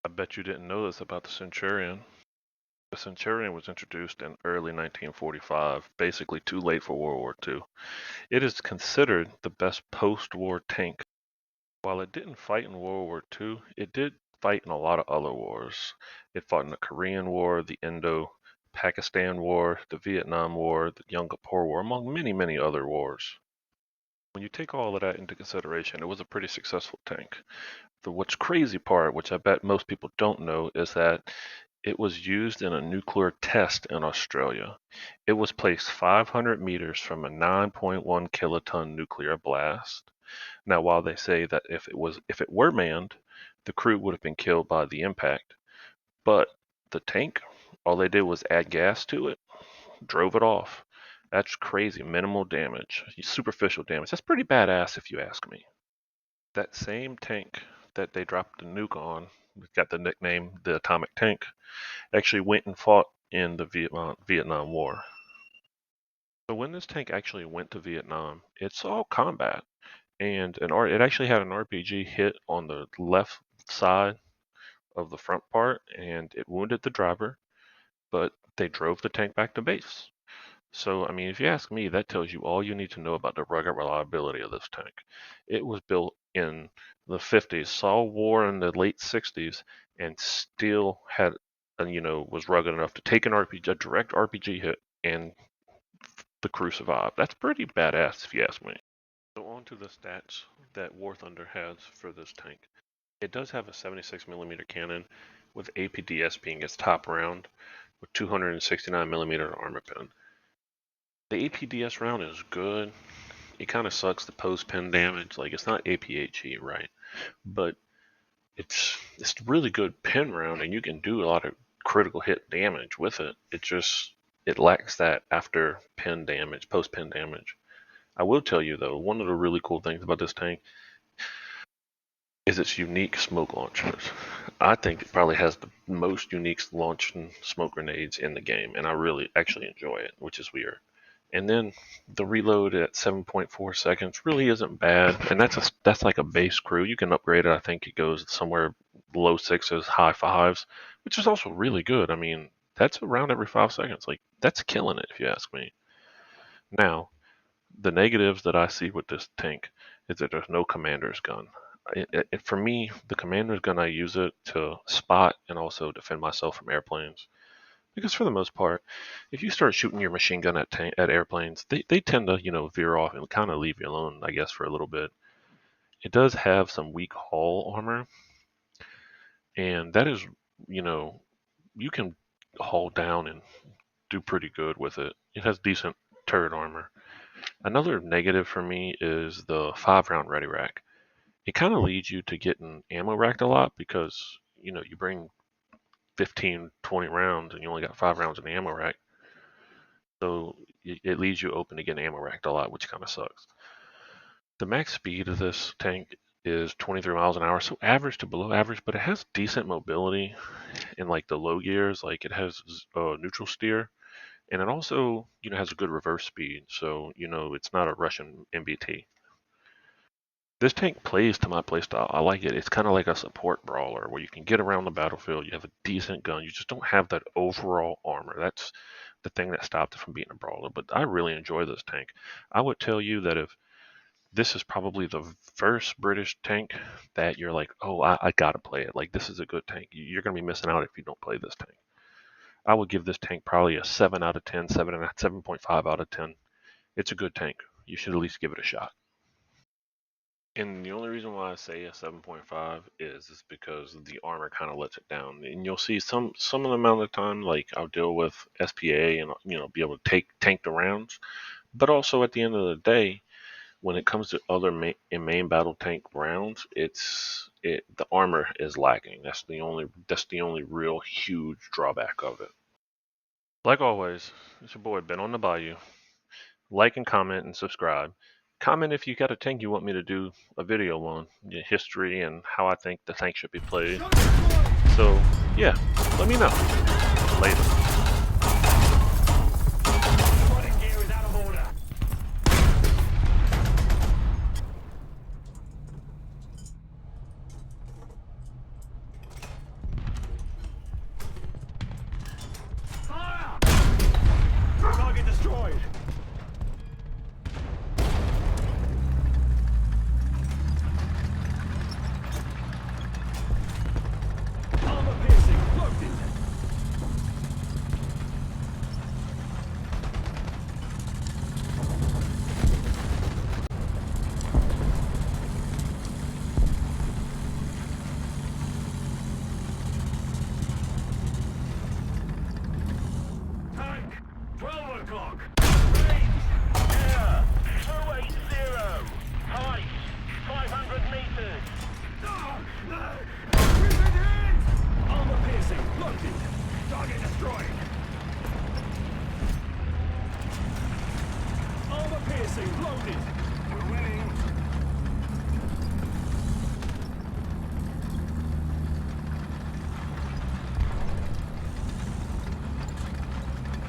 I bet you didn't know this about the Centurion. The Centurion was introduced in early 1945, basically too late for World War II. It is considered the best post-war tank. While it didn't fight in World War II, it did fight in a lot of other wars. It fought in the Korean War, the Indo-Pakistan War, the Vietnam War, the Yom Kippur War, among many, many other wars. When you take all of that into consideration, it was a pretty successful tank. What's crazy part, which I bet most people don't know, is that it was used in a nuclear test in Australia. It was placed 500 meters from a 9.1 kiloton nuclear blast. Now, while they say that if it were manned, the crew would have been killed by the impact, but the tank, all they did was add gas to it, drove it off. That's crazy. Minimal damage, superficial damage. That's pretty badass if you ask me. That same tank that they dropped the nuke on, got the nickname the atomic tank, actually went and fought in the Vietnam War. So when this tank actually went to Vietnam, it saw combat, and it actually had an RPG hit on the left side of the front part, and it wounded the driver, but they drove the tank back to base. So, I mean, if you ask me, that tells you all you need to know about the rugged reliability of this tank. It was built in the 50s, saw war in the late 60s, and still had, was rugged enough to take a direct RPG hit, and the crew survived. That's pretty badass, if you ask me. So on to the stats that War Thunder has for this tank. It does have a 76mm cannon, with APDS being its top round, with 269mm armor pen. The APDS round is good. It kind of sucks the post pen damage. Like, it's not APHE, right? But it's really good pen round, and you can do a lot of critical hit damage with it. It lacks that after pen damage, post pen damage. I will tell you though, one of the really cool things about this tank is its unique smoke launchers. I think it probably has the most unique launching smoke grenades in the game, and I really actually enjoy it, which is weird. And then the reload at 7.4 seconds really isn't bad, and that's like a base crew. You can upgrade it. I think it goes somewhere low sixes, high fives, which is also really good. I mean, that's around every 5 seconds. Like, that's killing it if you ask me. Now, the negatives that I see with this tank is that there's no commander's gun. For me, the commander's gun, I use it to spot and also defend myself from airplanes. Because for the most part, if you start shooting your machine gun at airplanes, they tend to, veer off and kind of leave you alone, I guess, for a little bit. It does have some weak hull armor, and that is, you know, you can haul down and do pretty good with it. It has decent turret armor. Another negative for me is the 5-round ready rack. It kind of leads you to getting ammo racked a lot because, you bring 15, 20 rounds and you only got 5 rounds in the ammo rack. So it leaves you open to getting ammo racked a lot, which kind of sucks. The max speed of this tank is 23 miles an hour, so average to below average, but it has decent mobility in like the low gears. Like, it has neutral steer, and it also has a good reverse speed, so it's not a Russian MBT. This tank plays to my playstyle. I like it. It's kind of like a support brawler where you can get around the battlefield. You have a decent gun. You just don't have that overall armor. That's the thing that stopped it from being a brawler. But I really enjoy this tank. I would tell you that if this is probably the first British tank that you're like, oh, I gotta play it. Like, this is a good tank. You're gonna be missing out if you don't play this tank. I would give this tank probably a 7 out of 10, 7.5 out of 10. It's a good tank. You should at least give it a shot. And the only reason why I say a 7.5 is because the armor kind of lets it down. And you'll see some of the amount of time, like, I'll deal with SPA and be able to tank the rounds. But also at the end of the day, when it comes to other main battle tank rounds, the armor is lacking. That's the only real huge drawback of it. Like always, it's your boy Ben on the Bayou. Like and comment and subscribe. Comment if you got a tank you want me to do a video on, history and how I think the tank should be played. So yeah, let me know. Later.